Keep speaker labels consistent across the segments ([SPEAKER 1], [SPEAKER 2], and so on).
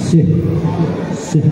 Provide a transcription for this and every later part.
[SPEAKER 1] سه سه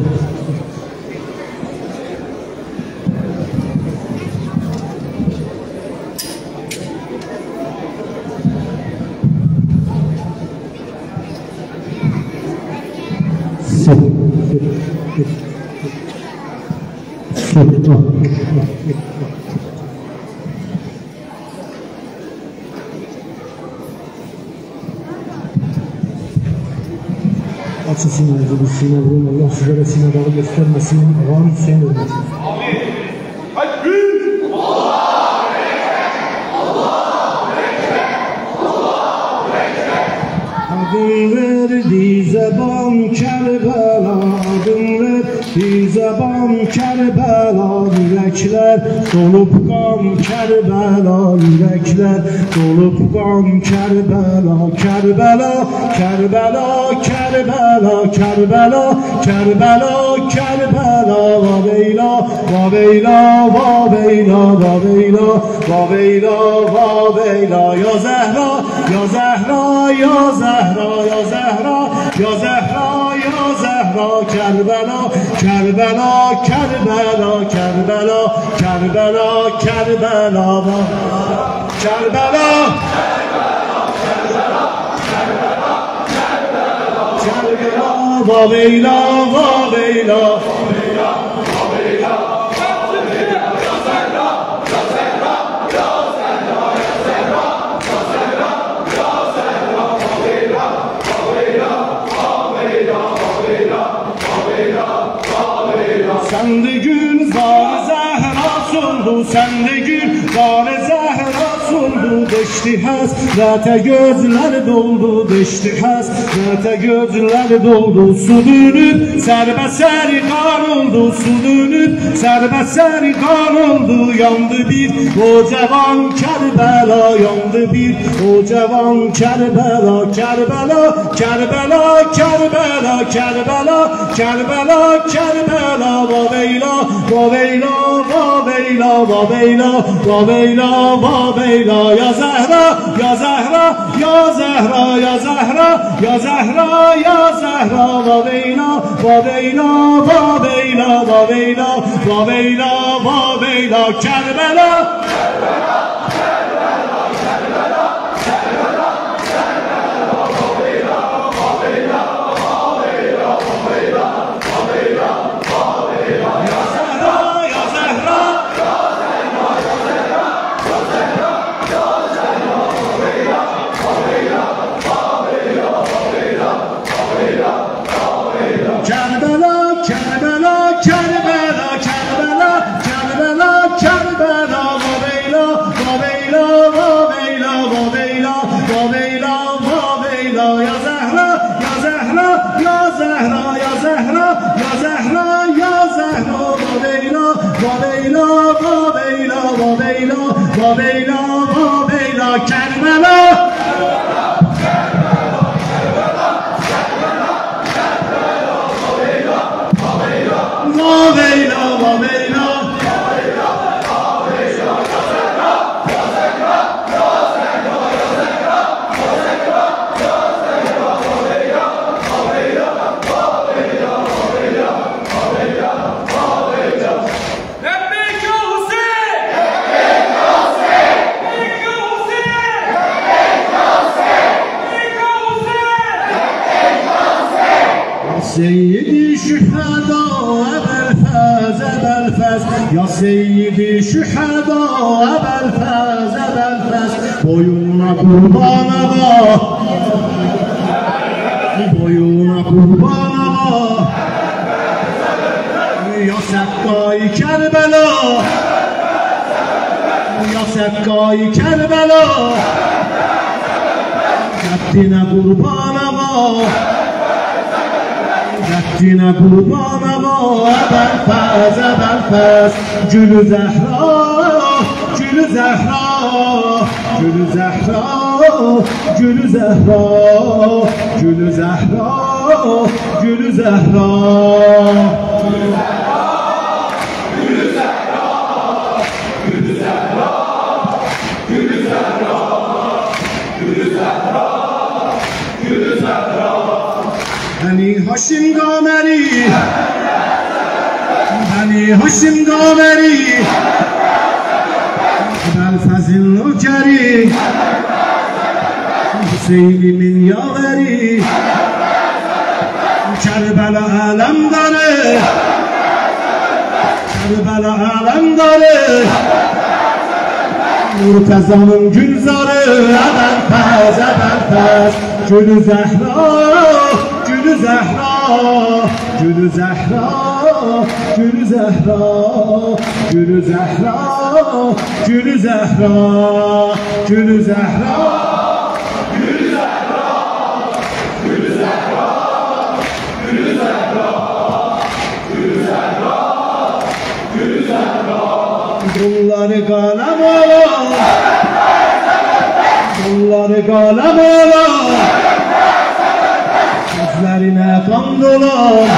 [SPEAKER 1] Açın sinirinizi, bir sinir vurun. Allah size de sinir dağı göstermesin. Ağam Hüseyin ölmesin.
[SPEAKER 2] Amin. Tekbir! Allahu Ekber! Allahu Ekber! Allahu Ekber!
[SPEAKER 1] Adın verdi zeban Kerbela, adın verdi zeban Kerbela, yürekler dolup kan Kerbela, yürekler dolup kan Kerbela, Kerbela, Kerbela, Kerbela, Kerbela, Kerbela, Kerbela, Vaveyla, Vaveyla, Vaveyla, Vaveyla, Vaveyla, Vaveyla, ya Zehra, ya Zehra, ya Zehra, ya Zehra, ya Zehra, ya Zehra, Kerbela, Kerbela, Kerbela, Kerbela, Kerbela, Kerbela, Kerbela, Kerbela, Vaveyla, Vaveyla, Sende gül zar zehra sundu, sende gül zar zehra sundu, deşti hasrete gözler doldu, deşti hasrete gözler doldu, su dönüp serbeser kar oldu, su dönüp serbeser kar oldu, yandı bir o cevan Kerbela, yandı bir o cevan Kerbela, Kerbela, Kerbela, Kerbela, Kerbela, Kerbela, Kerbela, Vaveyla, Vaveyla, Vaveyla, Vaveyla, Vaveyla, Vaveyla, ya Zehra, ya Zehra, ya Zehra, ya Zehra, ya Zehra, ya Zehra, Vaveyla, Vaveyla, Vaveyla, Vaveyla, Vaveyla, Vaveyla, Kerbela, Vaveyla, Vaveyla, Kerbela, Vaveyla, Vaveyla, Seyyidi şüheda ebelfez, ebelfez, ya seyyidi şüheda ebelfez, ebelfez, boyuna kurban ağa, boyuna kurban ağa, ya Sekkâ-i Kerbela, ya Sekkâ-i Kerbela, Ceddine kurban ağa, Ceddine kurban ağa, ebelfez, ebelfez, Gülü Zehra, Gülü Zehra, Gülü Zehra, Gülü Zehra, Gülü Zehra, Gülü Zehra, Gülü Zehra, Gülü Zehra, Gülü Zehra, Gülü Zehra, Gülü Zehra, Gülü Zehra, Beni Haşim Gameri Beni Haşim Gameri Belfazil Nokeri Hüseyin'imin yaveri Kerbela alemdarı Kerbela alemdarı Murteza'nın gülzarı Ebenfez, Ebenfez Gülü Zehra Gülü Zehra Gülü Zehra Gülü Zehra Gülü Zehra Gülü Zehra Gülü Zehra Gülü Zehra Gülü Zehra Gülü Zehra Gülü Zehra Gülü Zehra Dulları kalem ola Dulları kalem ola Gözlerine kan dolar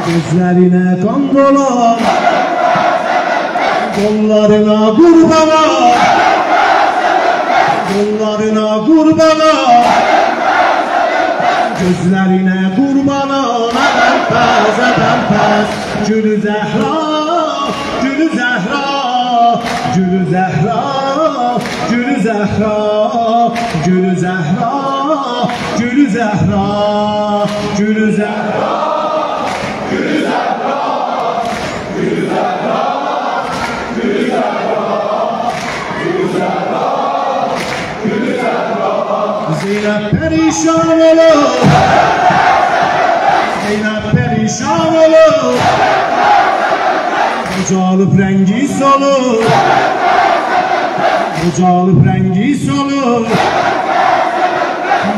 [SPEAKER 1] Gözlerine kan dolar Kollarına kurbana Kollarına kurbana Gözlerine kurbana Ebenfez, Ebenfez Gülü Zehra Gülü Zehra Gülü Zehra Gülü Zehra Gülü Zehra Gülü Zehra Gülü Zehra Gülü Zehra Gülü Zehra Gülü Zehra Gülü Zehra Gülü Zehra Zeynep perişan olur Zeynep perişan olur Kocalıp rengi solur Kocalıp rengi solur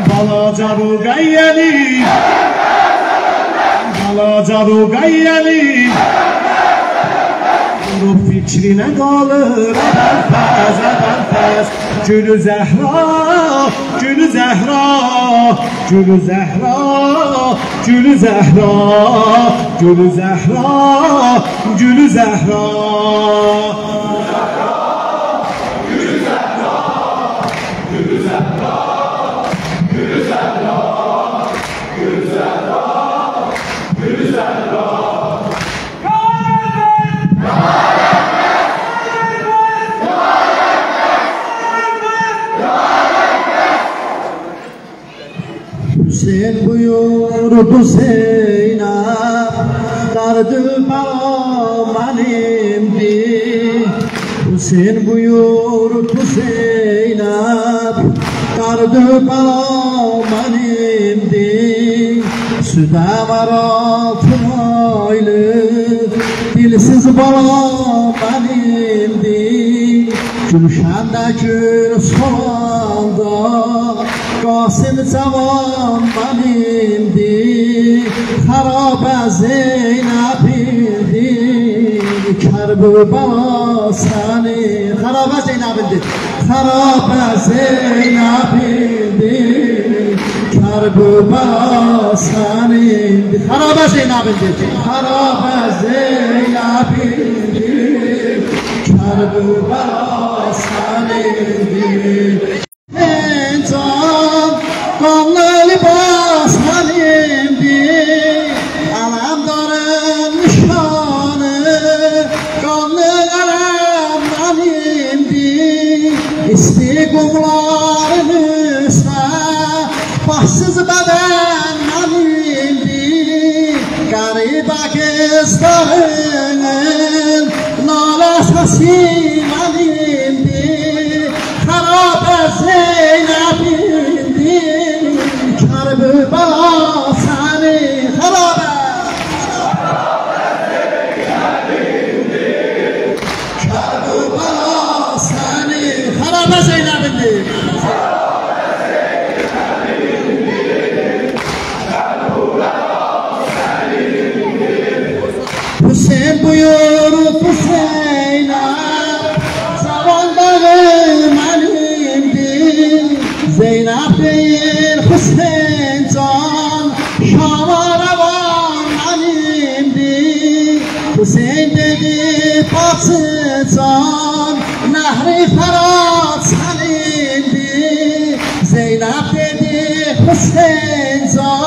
[SPEAKER 1] Balaca Rugayyeli Balaca Rugayyeli Durup fikrine kalır Ebenfez, Ebenfez Gülü Zehra Gülü Zehra Gülü Zehra Gülü Zehra Gülü Zehra Gülü Zehra Gülü Zehra Gülü Zehra Gülü Zehra Gülü Zehra Gülü Zehra Hüseyin buyurdu Zeynep Dardı bala benimdi Hüseyin buyurdu Zeynep Dardı bala benimdi Süde var 6 aylık Dilsiz bala benimdi Gülşende gül solanda Qasim cavan benimdi Xarabə Zeynəbindi Kərbala səni Xarabə Zeynəbindi Xarabə Zeynəbindi Kərbala sənindi Xarabə Zeynəbindi Xarabə Zeynəbindi Kərbala sənindi Kanlı libas halimdi Alemdarın nişanı Kanlı alem halimdi İstiqumların üstə Başsız bədən halimdi Qəribə qızlarının Nalə səsi halimdi Xarabə Zeynəbindi Kərbala səni xarabə Kərbala səni xarabə Zeynəbindi Hüseyin buyurdu Zeynəb Cavan dağım əlimdir Zeynəb deyir Hüseyin can Şamaravan əlimdir Hüseyin dedi Batı can Nəhri Fərat sənindir Zeynəb dedi Hüseyin can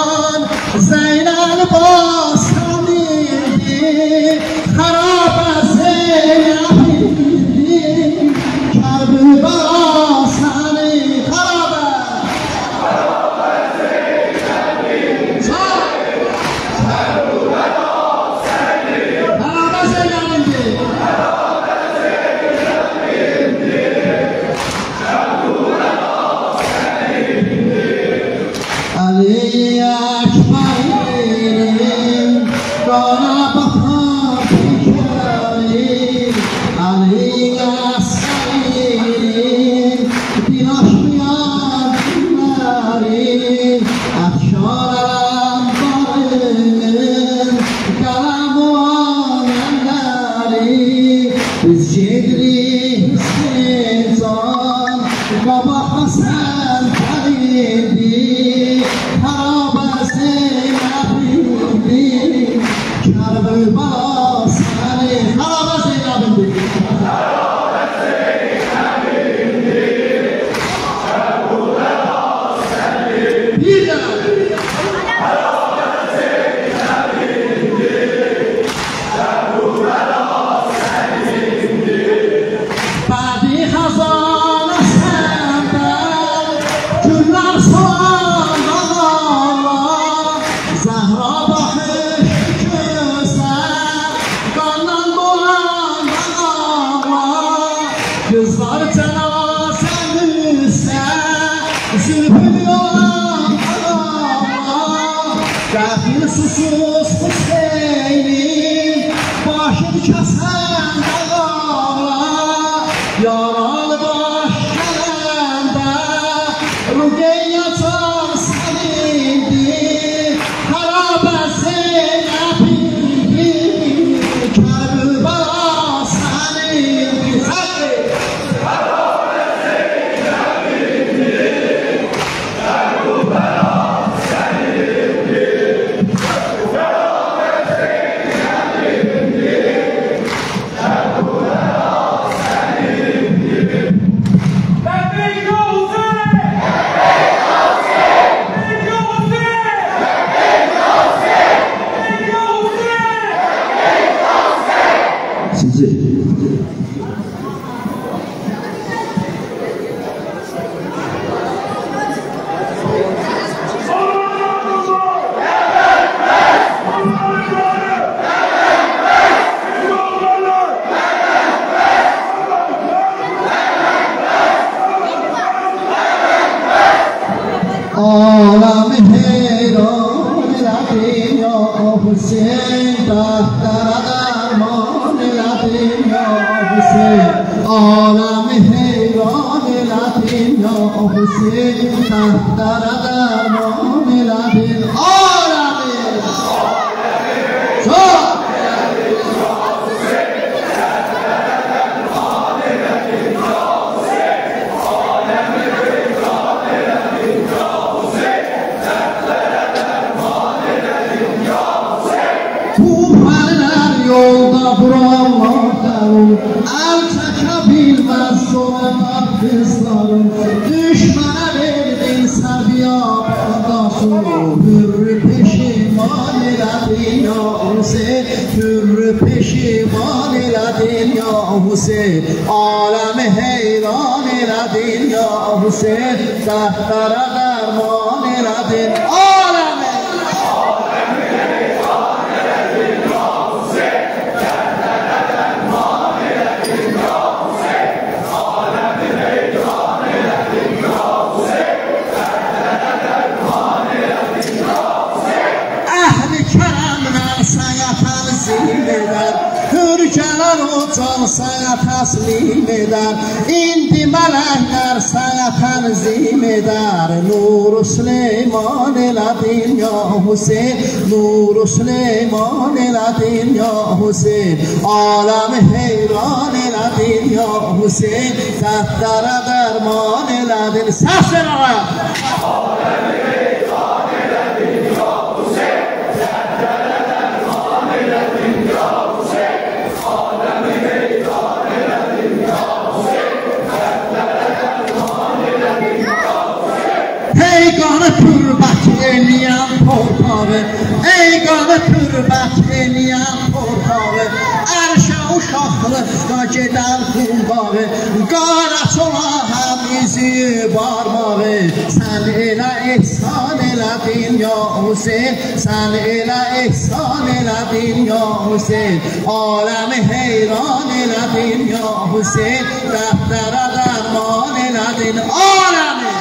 [SPEAKER 3] Qalxlıqda gedər qurbağı, qara çola həm izi barmağı. Sən elə ehsan elədin ya Hüseyin, sən elə ehsan elədin ya Hüseyin. Aləmi heyran elədin ya Hüseyin, dəftərə dərman elədin aləmi.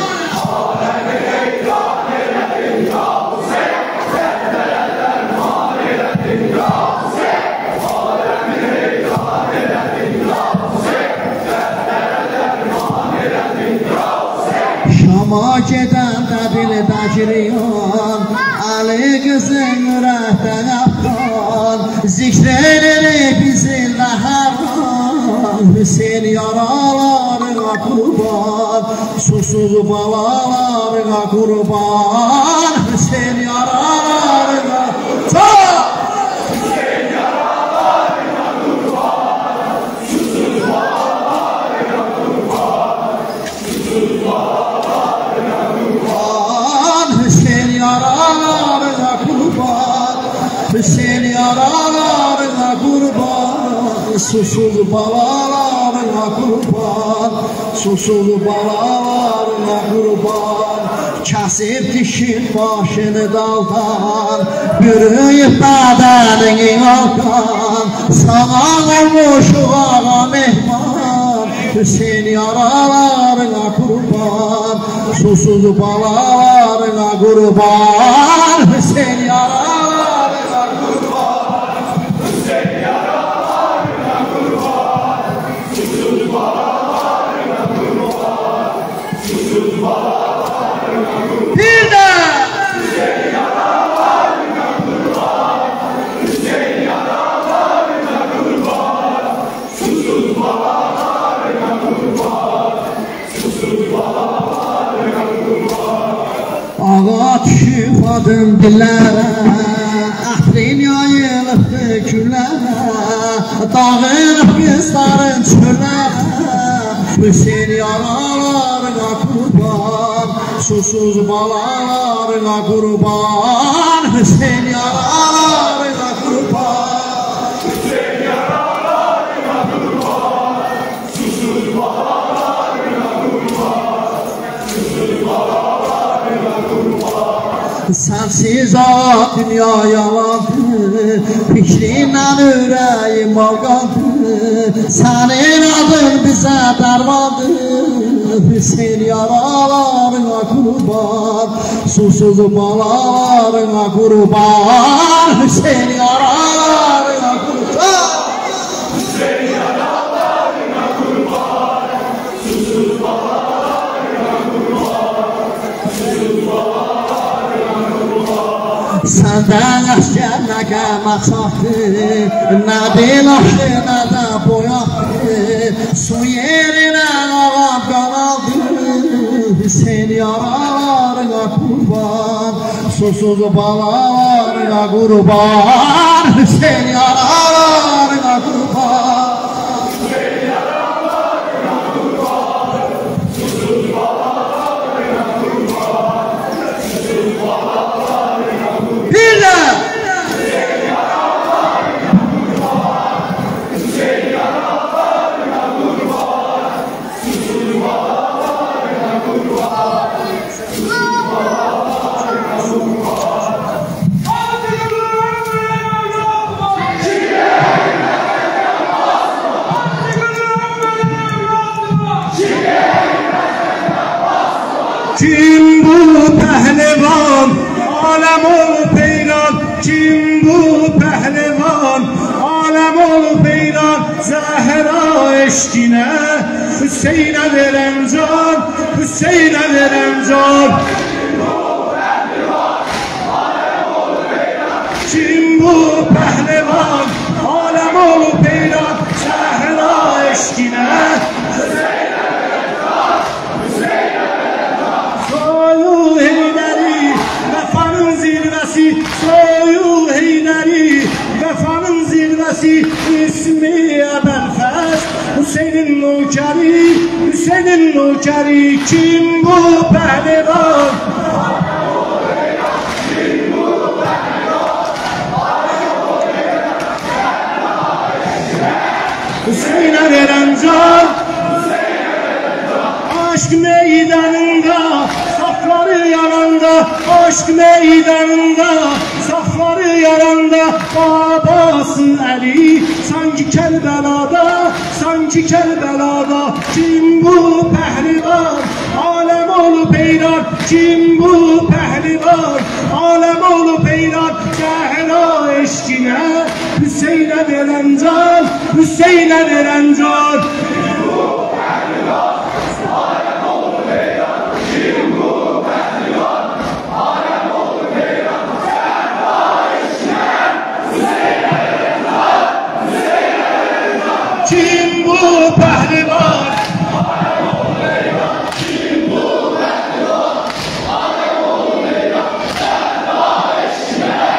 [SPEAKER 2] Aləmi heyran elədin ya Hüseyin, dəftərə dərman elədin ya Hüseyin. Aləmi heyran elədin ya Hüseyin, dəftərə dərman elədin ya Hüseyin.
[SPEAKER 3] Şama gedəndə dildə giriyan, Ali qızın ürəkdən əfqan, zikr edirik bizimlə hər an. Hüseyin yaralarına qurban, susuz balalarına qurban. Hüseyin yaralarına qurban.
[SPEAKER 2] Hüseyin yaralarına qurban, susuz balalarına qurban, susuz balalarına qurban.
[SPEAKER 3] Hüseyin yaralarına qurban, Hüseyin yaralarına qurban, susuz balalarına qurban, susuz balalarına qurban. Kəsib dişin başını daldan, bürüyüb bədənini aldan, sana olmuş ağa mehman. Hüseyin yaralarına qurban, susuz balalarına qurban. Hüseyin yaralarına qurban,
[SPEAKER 2] Hüseyin yaralarına qurban, susuz balalarına qurban, susuz balalarına qurban.
[SPEAKER 3] bir də
[SPEAKER 2] Hüseyin yaralarına qurban, Hüseyin yaralarına qurban, susuz balalarına qurban, susuz balalarına qurban.
[SPEAKER 3] ağa düşüb adım dillərə, əhrin yayılıbdı güllərə, dağılıb qızların çöllərə. Hüseyin yaralarına qurban, susuz balalarına qurban. Hüseyin yaralarına qurban,
[SPEAKER 2] Hüseyin yaralarına qurban, susuz balalarına qurban, susuz balalarına qurban.
[SPEAKER 3] sensiz o dünya yalandı, fikrinlə ürəyim alqandı. Sənin adın bizə dərmandı, Hüseyin yaralarına qurban, susuz balalarına qurban. Hüseyin yaralarına qurban.
[SPEAKER 2] Hüseyin yaralarına qurban, susuz balalarına qurban, susuz balalarına qurban.
[SPEAKER 3] Səndən əskər nə qəməqsatdı, nə bilaxdı, nə də boyaqdı. Su yerinə ağam qanaldı, Hüseyin yaralarına qurban, susuz balalarına qurban. Hüseyin yaralarına qurban.
[SPEAKER 2] Hüseyin yaralarına qurban, susuz balalarına qurban, susuz balalarına qurban.
[SPEAKER 3] Bir də
[SPEAKER 2] Hüseyin yaralarına qurban, Hüseyin yaralarına qurban, susuz balalarına qurban, susuz balalarına
[SPEAKER 1] Kim bu pehlivan, alem ol peyran. Kim bu pehlivan, alem ol peyran. Zahra eşkine, Hüseyin'e verem can, Hüseyin'e verem can. Kim bu pehlivan, alem ol peyran. Zahra eşkine, soyu Heyderi, vefanın zirvesi. Soyu Heyderi, vefanın zirvesi. İsmi Ebelfez, Hüseyin'in nokeri, Hüseyin'in nokeri. Kim bu pehlivan?
[SPEAKER 3] aşk meydanında safları yaranda, aşk meydanında safları yaranda, babası Ali sanki Kerbelada, sanki Kerbelada. Kim bu pehlivan, alem olup eyran, kim bu pehlivan, alem olup eyran. Zehra eşkine Hüseyin'e veren can, Hüseyin'e veren can. Kim bu pehlivan? Kim bu pehlivan? Alem olu meydan, Zehra eşkine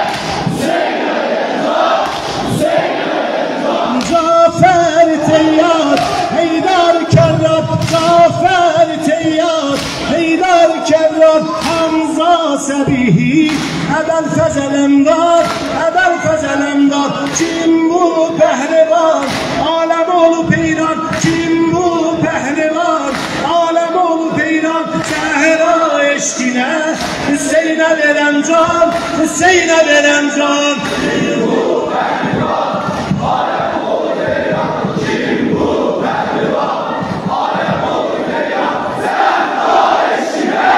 [SPEAKER 3] Hüseyin'e veren, Hüseyin'e veren. Cafer Teyyar, Heydar Kerrar, Cafer Teyyar, Heydar Kerrar. Hamza Sebihi, Ebel Fezelemdar, Ebel Fezelemdar. Kim bu pehlivan? Alem olup eyran, kim bu pehlivan? Alem olup eyran. Zehra eşkine Hüseyin'e veren can, Hüseyin'e veren can. Kim bu pehlivan? Alem olup eyran, kim bu pehlivan? Alem olup eyran. Zehra eşkine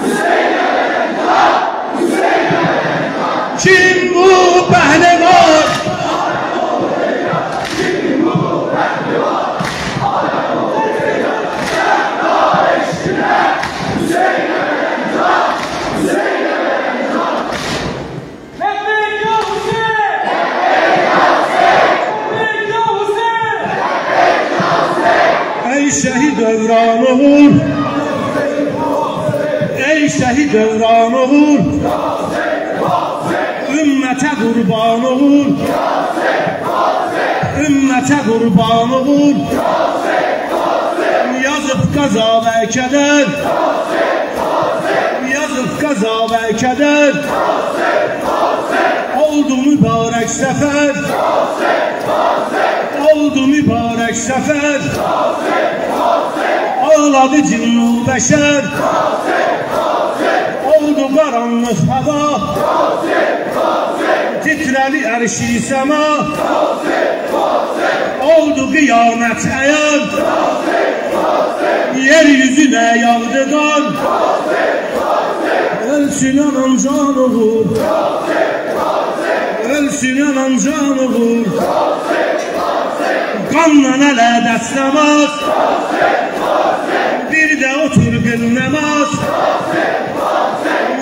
[SPEAKER 3] Hüseyin'e veren can, Hüseyin'e veren can. Kim bu pehlivan? Ey şehit Devran oğul, ey şehit Devran oğul, ümmete kurban oğul, ümmete kurban oğul. Yazıp kaza ve keder, yazıp kaza ve keder. Oldu mübarek sefer, oldu mübarek sefer. Ağladı cinnu beşer, oldu karanlık hava, titredi erşi sema. Oldu kıyamet eğer, yeryüzüne yağdı kan. Ölsün anan can oğul, ölsün anan can oğul. Kanla ele dəstəmaz, bir də otur qıl namaz.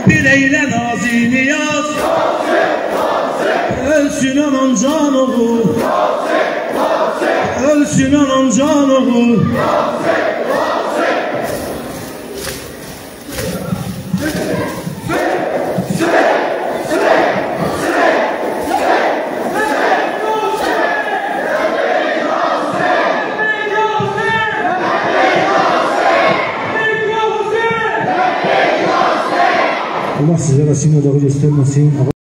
[SPEAKER 3] Bir eylə nazi niyaz, ölsün anan can oğul, ölsün anan can oğul.
[SPEAKER 1] Allah sizlere sinirleri göstermesin.